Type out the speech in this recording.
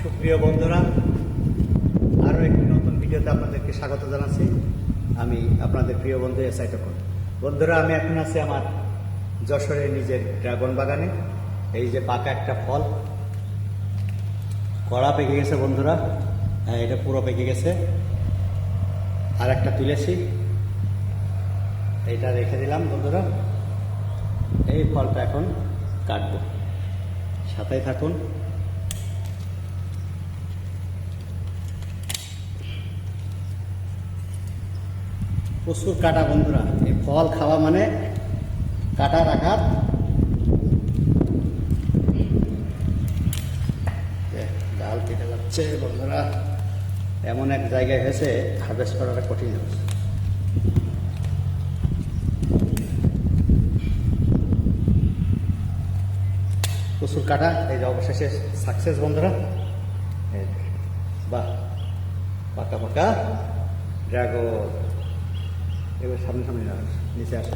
সুপ্রিয় বন্ধুরা, আরও একটি নতুন ভিডিওতে আপনাদেরকে স্বাগত জানাচ্ছি। আমি আপনাদের প্রিয় বন্ধু এসআই তপন। বন্ধুরা, আমি এখন আছি আমার যশোরের নিজের ড্রাগন বাগানে। এই যে পাকা একটা ফল, কড়া পেকে গেছে বন্ধুরা। হ্যাঁ, এটা পুরো পেকে গেছে। আর একটা তুলেছি, এইটা রেখে দিলাম বন্ধুরা। এই ফলটা এখন কাটবো, সাথেই থাকুন। প্রচুর কাটা বন্ধুরা, এই ফল খাওয়া মানে কাটার আঘাত। ডাল কেটে যাচ্ছে বন্ধুরা, এমন এক জায়গায় হয়েছে হারভেস্ট করাটা কঠিন হচ্ছে। প্রচুর কাটা, এই যে অবশেষে সাকসেস বন্ধুরা। বাহ, পাকা পাকা ড্রাগন। এবার সামনে সামনে নিচে আসে।